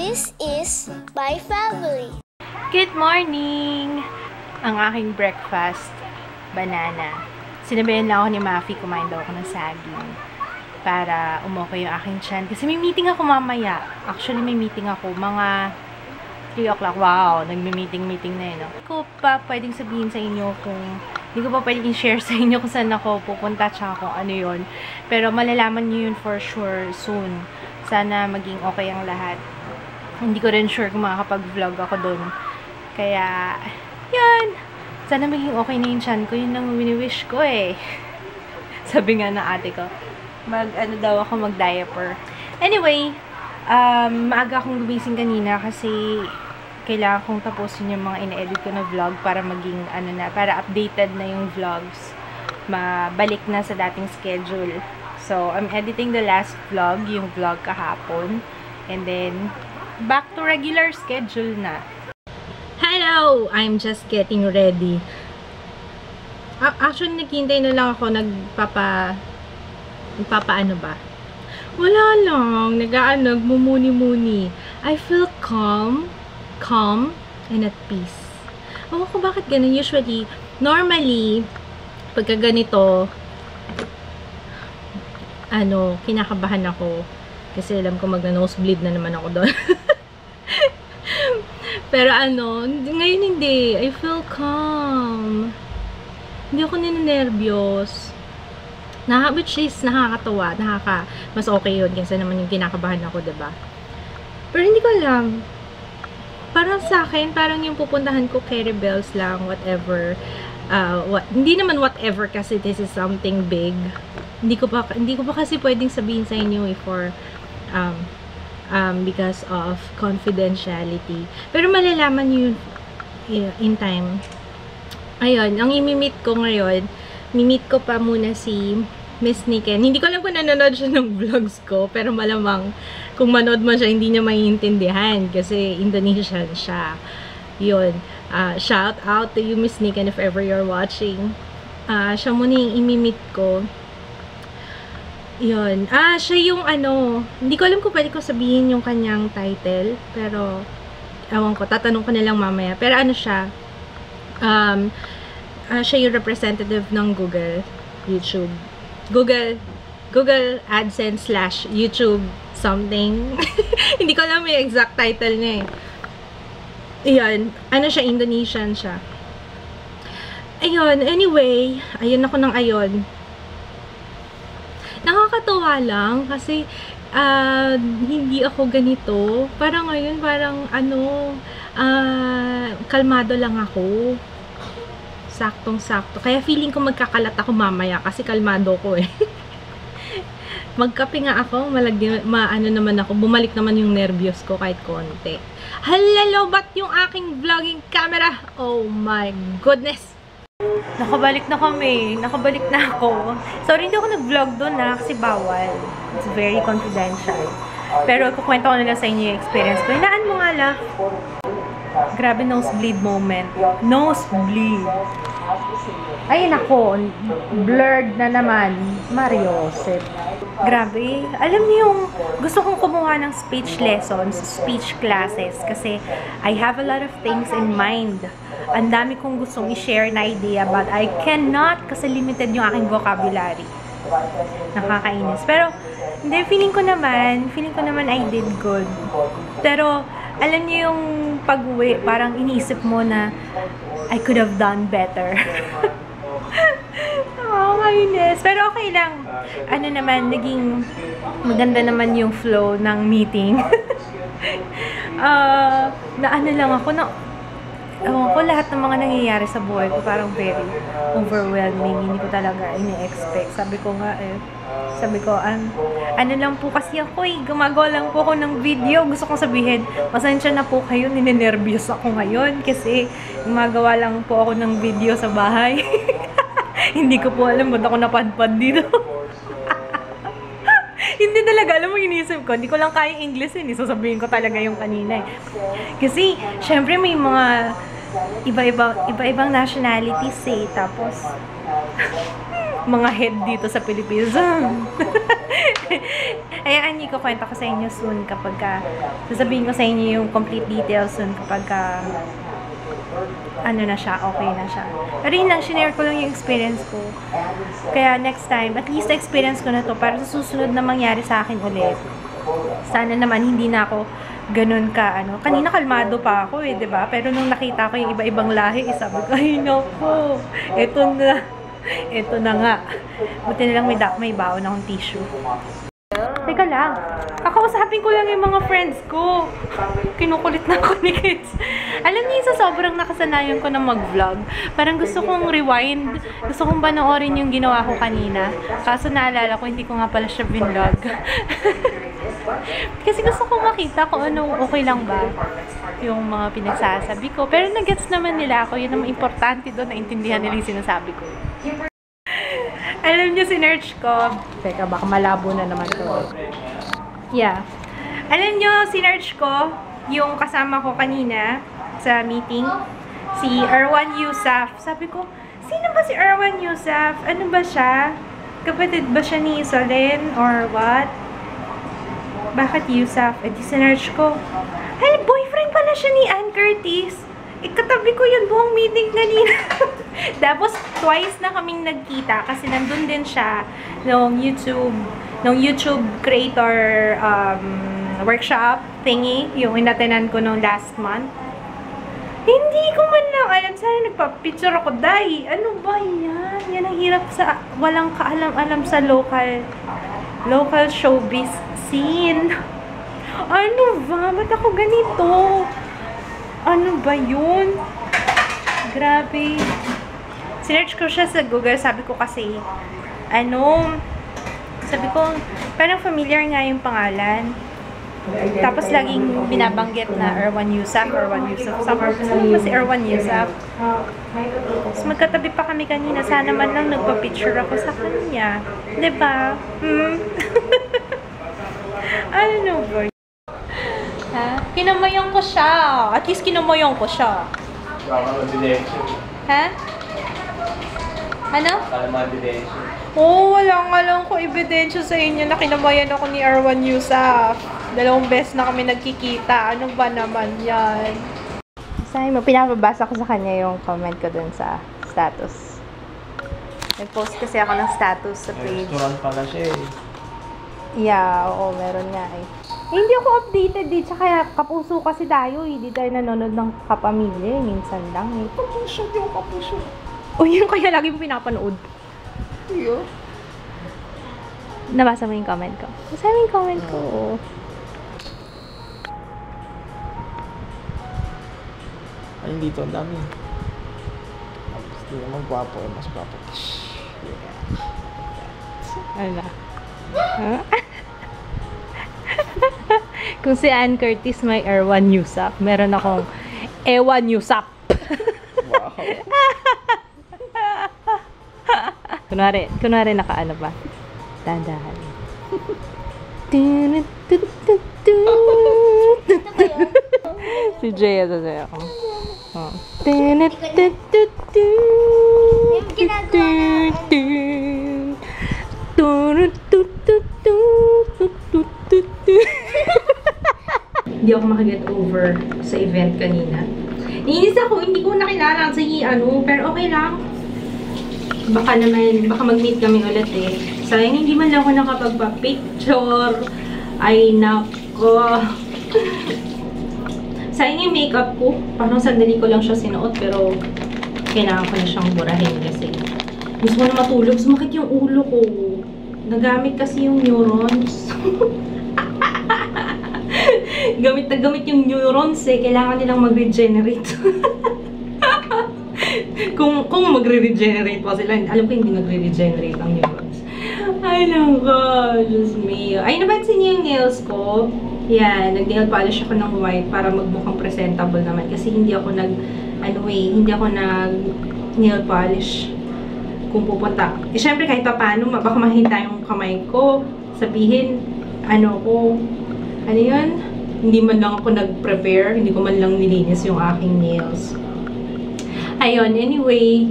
This is my family. Good morning! Ang aking breakfast, banana. Sinabayan lang ako ni Mafi, kumain daw ako ng saging para umokay yung aking tiyan. Kasi may meeting ako mamaya. Actually, may meeting ako. Mga 3 o'clock. Wow! Nagme-meeting na yun. No? Hindi ko pa pwedeng sabihin sa inyo kung... Hindi ko pa pwedeng i-share sa inyo kung saan ako pupunta tsaka kung ano yun. Pero malalaman nyo yun for sure soon. Sana maging okay ang lahat. Hindi ko rin sure kung makakapag-vlog ako doon. Kaya, yun. Sana maging okay na yung tiyan ko. Yun lang wini-wish ko eh. Sabi nga na ate ko. Ano daw ako, mag-diaper. Anyway, maaga akong gumising kanina kasi kailangan kong tapusin yung mga ina-edit ko na vlog para maging, para updated na yung vlogs. Mabalik na sa dating schedule. So, I'm editing the last vlog, yung vlog kahapon. And then, back to regular schedule na. Hello! I'm just getting ready. Actually, naghihintay na lang ako, nagpapaano ba? Wala lang, nagmumuni-muni. I feel calm and at peace. Ewan ko bakit ganun. Usually, normally, pagka ganito, kinakabahan ako. Kasi alam ko magna-nosebleed na naman ako doon. Pero ngayon hindi. I feel calm. Hindi ako ninenervyos. Which is nakakatawa. Mas okay yun kaysa naman yung kinakabahan ako, diba? Pero hindi ko alam. Parang sa akin, parang yung pupuntahan ko, Carrie Bells lang, whatever. Hindi naman whatever kasi this is something big. Hindi ko pa kasi pwedeng sabihin sa inyo for because of confidentiality. Pero malalaman nyo yun in time. Ayun, ang imi-meet ko ngayon, mi-meet ko pa muna si Miss Niken. Hindi ko alam kung nanonood siya ng vlogs ko, pero malamang kung manood mo siya, hindi niya maiintindihan kasi Indonesian siya. Yun. Shout out to you, Miss Niken, if ever you're watching. Siya muna yung imi-meet ko. Yun. Siya yung hindi ko alam kung pwede ko sabihin yung kanyang title, pero ewan ko, tatanong ko na lang mamaya. Pero siya, siya yung representative ng YouTube. Google AdSense / YouTube something. Hindi ko alam yung exact title niya eh. Ayun. Siya, Indonesian siya. Ayun. Anyway, ayun ako ng ayun. Nakakatawa lang kasi hindi ako ganito. Parang ngayon, kalmado lang ako. Saktong-sakto. Kaya feeling ko magkakalat ako mamaya kasi kalmado ko eh. Magkape nga ako, naman ako, bumalik naman yung nervyos ko kahit konti. Hello, ba't yung aking vlogging camera? Oh my goodness! Nakabalik na kami. Nakabalik na ako. Sorry, hindi ako nag-vlog doon kasi bawal. It's very confidential. Pero kukwento ko na lang sa inyo yung experience ko. Hinaan mo nga lang. Grabe, nosebleed moment. Nosebleed. Ay, nako. Blurred na naman. Mario Joseph. Grabe. Alam niyo yung gusto kong kumuha ng speech lessons, speech classes. Kasi I have a lot of things in mind. Ang dami kong gustong i-share na idea but I cannot kasi limited yung aking vocabulary. Nakakainis. Pero, hindi, feeling ko naman I did good. Pero, alam niyo yung pag-uwi, parang iniisip mo na I could have done better. Kainis. Pero okay lang. Naging maganda naman yung flow ng meeting. Lang ako lahat ng mga nangyayari sa buhay ko parang very overwhelming. Hindi ko talaga ini-expect. Sabi ko, lang po kasi ako gumagawa lang po ako ng video. Gusto kong sabihin, pasensya na po kayo, ninenervyos ako ngayon kasi gumagawa lang po ako ng video sa bahay. Hindi ko po alam ba't ako napadpad dito. Hindi talaga, alam mo, inisip ko. Hindi ko lang kaya English sasabihin ko talaga yung kanina Kasi, syempre may mga iba-ibang nationalities Tapos, mga head dito sa Pilipinas. Hayaan niyo ikukwento ko sa inyo soon kapag sasabihin ko sa inyo yung complete details soon kapag ano na siya, okay na siya. Pero yun lang, shinare ko lang yung experience ko. Kaya next time, at least experience ko na to para sa susunod na mangyari sa akin ulit. Sana naman hindi na ako ganun ka, ano. Kanina kalmado pa ako eh, 'di ba? Pero nung nakita ko yung iba-ibang lahi, sabi ko, ay nako, eto na nga. Buti na lang may baon akong tissue. Teka lang, kakausapin ko lang yung mga friends ko. Kinukulit na ako ni kids. Alam niyo, sa sobrang nakasanayan ko na mag-vlog, parang gusto kong rewind, gusto kong panoorin yung ginawa ko kanina. Kaso naalala ko, hindi ko nga pala siya binlog. Kasi gusto kong makita kung ano, okay lang ba yung mga pinagsasabi ko. Pero nag-gets naman nila ako, yun ang importante doon, naintindihan nila yung sinasabi ko. Alam niyo, sinerch ko. Teka, baka malabo na naman to. Yeah. Alam niyo, sinerch ko yung kasama ko kanina sa meeting. Si Erwan Yusuf. Sabi ko, sino ba si Erwan Yusuf? Ano ba siya? Kapatid ba siya ni Solen or what? Bakit Yusuf? Eh, di sinerch ko. Ay, boyfriend pala siya ni Ann Curtis. Ikatabi ko yun buong meeting kanina. Tapos, twice na kaming nagkita kasi nandun din siya nung YouTube creator workshop thingy, yung inatenan ko nung last month. Hindi ko man lang alam. Sana nagpa-picture ako, Day. Ano ba yan? Yan ang hirap sa walang kaalam-alam sa local showbiz scene. Ano ba? Ba't ako ganito? Ano ba yun? Grabe. Sinerch ko siya sa Google. Sabi ko kasi, sabi ko, parang familiar nga yung pangalan. Tapos laging binabanggit na Erwan Yusuf. Sabi ko si Erwan Yusuf. Tapos magkatabi pa kami kanina. Sana man lang nagpa-picture ako sa kanya. Diba? Ano ba? Ha? Kinamayan ko siya. At least kinamayan ko siya. Ha? Ano? Wala nga lang ko ebidensya sa inyo na kinamayan ako ni Erwan Yusuf. 2 beses na kami nagkikita. Ano ba naman yan? Sabi mo, pinapabasa ko sa kanya yung comment ko dun sa status. Nag-post kasi ako ng status sa page. Restaurant pala siya eh. Yeah, oo, meron nga eh. Hindi ako updated eh. Tsaka kapuso kasi tayo eh. Di tayo nanonood ng kapamilya. Minsan lang eh. Kapuso yung kapuso. O yun kaya lagi mo pinapanood. Iyo. Nabasa mo yung comment ko? Nabasa mo yung comment ko. Ay, dito ang dami. Hindi naman gwapo eh. Mas gwapo. Ano na? Huh? Kung si Ann Curtis may Erwan Yusuf, meron akong Ewan Yusuf. Wow. kunwari nakaano ba? Dandahan. Si Jaya sa Jaya ko. Oh. Hindi ako makaget over sa event kanina. Iinis ako, hindi ko nakilala si pero okay lang. Baka mag-meet kami ulit eh. Sayang hindi man lang ako nakapagpa-picture. Ay nako. Sayang yung makeup ko. Parang sandali ko lang siya sinuot pero kailangan ko na siyang burahin kasi gusto ko na matulog. Sumakit yung ulo ko. Nagamit kasi yung neurons. Gamit na gamit yung neurons eh. Kailangan nilang mag-regenerate. kung magre-regenerate pa sila, alam ko hindi nagre-regenerate ang neurons. Ay nako, Diyos mio. Ay, napansin niyo yung nails ko? Yan, nag-nail polish ako ng white para magmukhang presentable naman. Kasi hindi ako hindi ako nag-nail polish kung pupunta. Eh, syempre kahit pa paano, baka mahinta yung kamay ko. Sabihin, hindi man lang ako nag-prepare, hindi ko man lang nilinis yung aking nails. Ayun, anyway,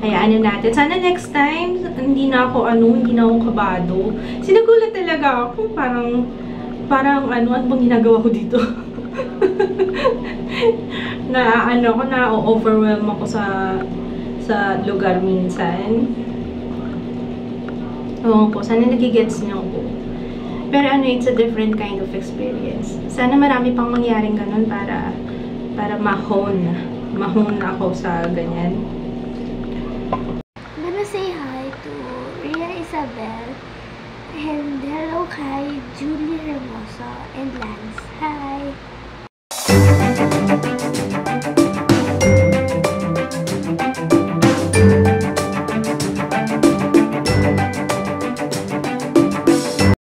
hayaan na natin. Sana next time, hindi na ako kabado. Sinagulat talaga ako. Parang ano bang ginagawa ko dito? na-overwhelm ako sa lugar minsan. Oo po, sana nagigets niyo po. Pero it's a different kind of experience. Sana marami pang mangyaring ganun para ma-hone ako sa ganyan. I'm gonna say hi to Ria Isabel and hello kay Julie Hermosa and Lance. Hi!